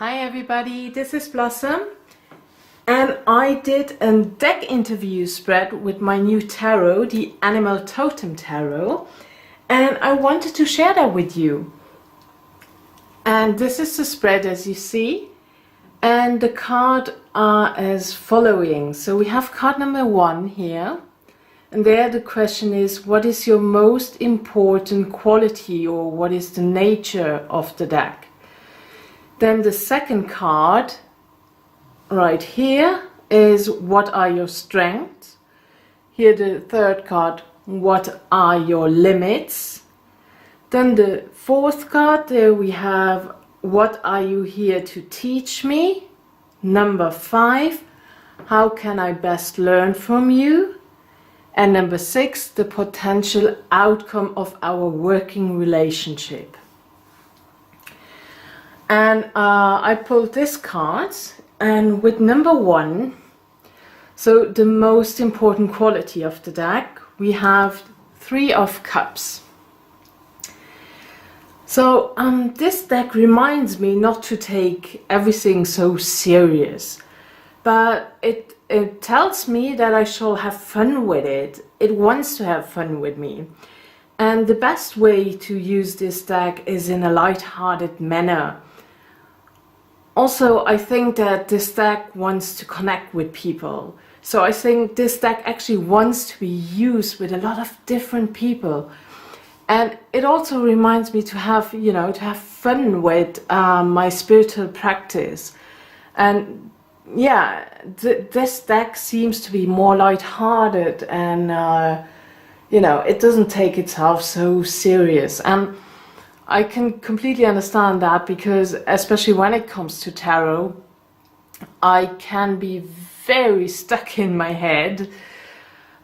Hi everybody, this is Blossom, and I did a deck interview spread with my new tarot, the Animal Totem Tarot, and I wanted to share that with you. And this is the spread as you see, and the cards are as following. So we have card number 1 here, and there the question is, what is your most important quality, or what is the nature of the deck? Then the second card right here is, what are your strengths? Here the third card, what are your limits? Then the fourth card, there we have, what are you here to teach me? Number 5, how can I best learn from you? And number 6, the potential outcome of our working relationship. And I pulled this card, and with number 1, so the most important quality of the deck, we have 3 of Cups. So this deck reminds me not to take everything so serious, but it tells me that I shall have fun with it. It wants to have fun with me. And the best way to use this deck is in a light-hearted manner. Also, I think that this deck wants to connect with people. So I think this deck actually wants to be used with a lot of different people. And it also reminds me to have, to have fun with my spiritual practice. And yeah, this deck seems to be more light-hearted, and it doesn't take itself so serious. And I can completely understand that, because especially when it comes to tarot, I can be very stuck in my head,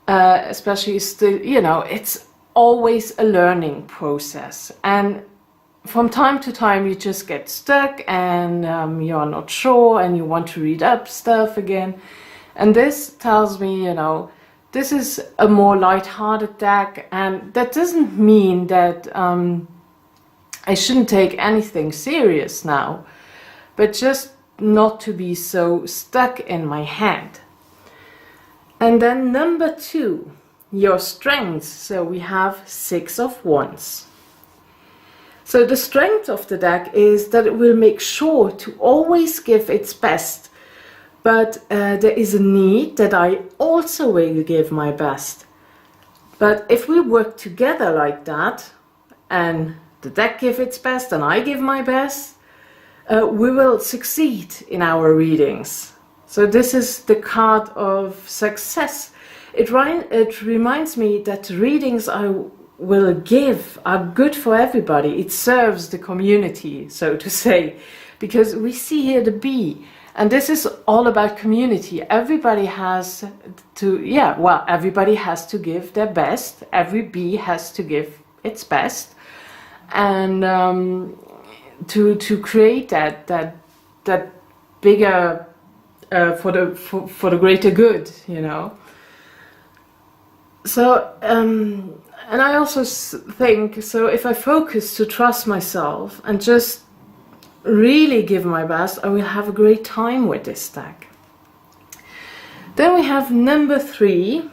especially still, it's always a learning process, and from time to time you just get stuck, and you're not sure, and you want to read up stuff again. And this tells me, this is a more light-hearted deck, and that doesn't mean that I shouldn't take anything serious now, but just not to be so stuck in my head. And then number 2, your strengths. So we have 6 of Wands. So the strength of the deck is that it will make sure to always give its best, but there is a need that I also will give my best. But if we work together like that, and the deck gives its best and I give my best, we will succeed in our readings. So this is the card of success. It reminds me that the readings I will give are good for everybody. It serves the community, so to say, because we see here the bee, and this is all about community. Everybody has to, everybody has to give their best. Every bee has to give its best. And to create that bigger for the greater good, So and I also think, so if I focus to trust myself and just really give my best, I will have a great time with this deck. Then we have number 3.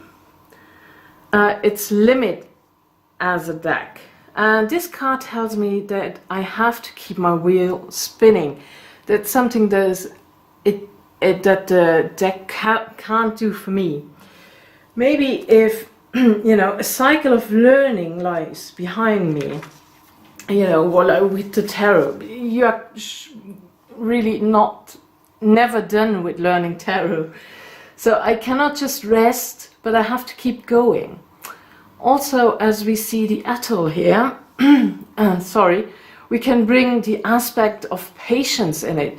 It's Limit as a deck. And this card tells me that I have to keep my wheel spinning. That's something that the deck can't do for me. Maybe if, a cycle of learning lies behind me, with the tarot, you are really never done with learning tarot. So I cannot just rest, but I have to keep going. Also, as we see the atoll here, we can bring the aspect of patience in it.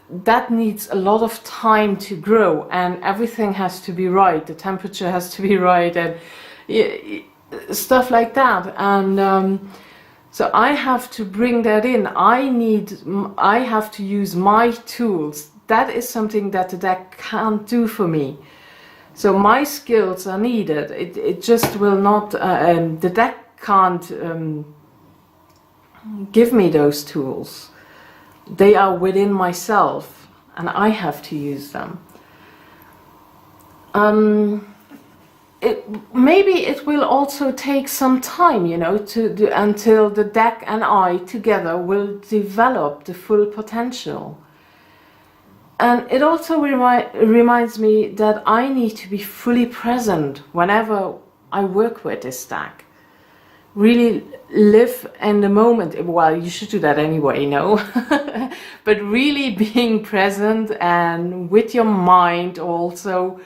That needs a lot of time to grow, and everything has to be right. The temperature has to be right, and stuff like that. And so I have to bring that in. I have to use my tools. That is something that the deck can't do for me. So my skills are needed. It just will not, the deck can't give me those tools. They are within myself and I have to use them. Maybe it will also take some time, you know, until the deck and I together will develop the full potential. And it also reminds me that I need to be fully present whenever I work with this deck. Really live in the moment. Well, you should do that anyway, you know. But really being present and with your mind also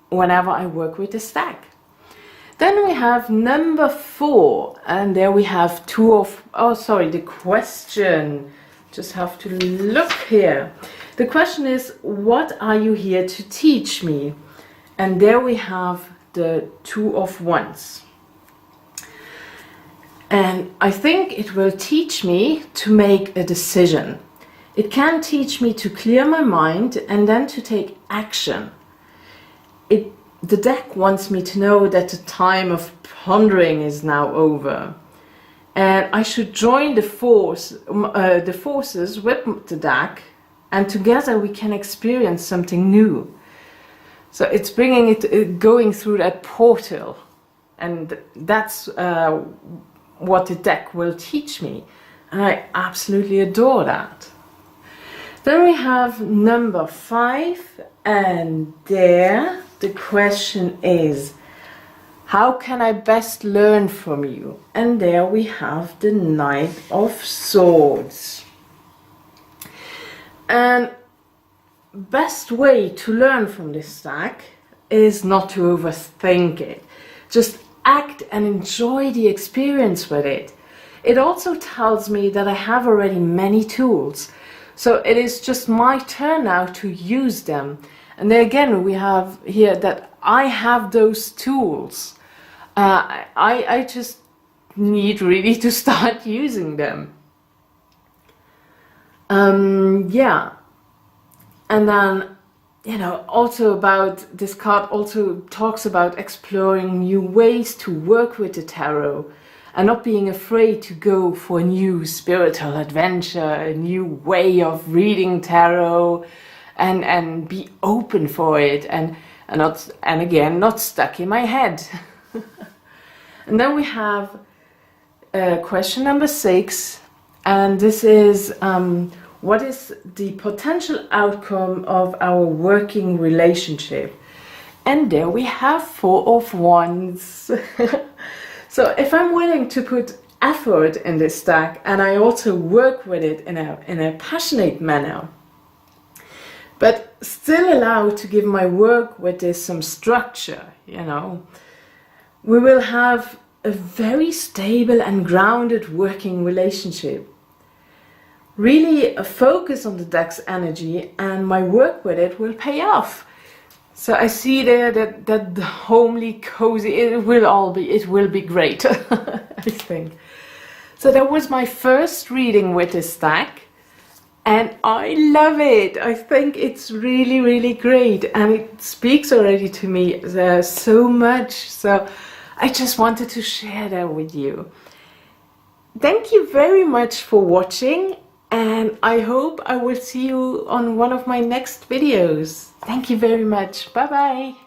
whenever I work with this deck. Then we have number 4, and there we have the question. Just have to look here. The question is, what are you here to teach me? And there we have the 2 of Wands. And I think it will teach me to make a decision. It can teach me to clear my mind and then to take action. The deck wants me to know that the time of pondering is now over. And I should join the forces with the deck, and together we can experience something new. So it's going through that portal, and that's what the deck will teach me. And I absolutely adore that. Then we have number 5, and there the question is, how can I best learn from you? And there we have the Knight of Swords. And best way to learn from this deck is not to overthink it. Just act and enjoy the experience with it. It also tells me that I have already many tools. So it is just my turn now to use them. And then again, we have here that I have those tools. I just need really to start using them. Yeah. And then, you know, also about this card also talks about exploring new ways to work with the tarot and not being afraid to go for a new spiritual adventure, a new way of reading tarot, and be open for it, and again not stuck in my head. And then we have question number 6, and this is what is the potential outcome of our working relationship? And there we have 4 of Wands. So if I'm willing to put effort in this deck, and I also work with it in a passionate manner, but still allow to give my work with this some structure, you know, we will have a very stable and grounded working relationship. Really a focus on the deck's energy, and my work with it will pay off. So I see there that the homely, cozy, it will be great, I think. So that was my first reading with this deck, and I love it. I think it's really, really great, and it speaks already to me so much. So I just wanted to share that with you. Thank you very much for watching, and I hope I will see you on one of my next videos. Thank you very much. Bye bye.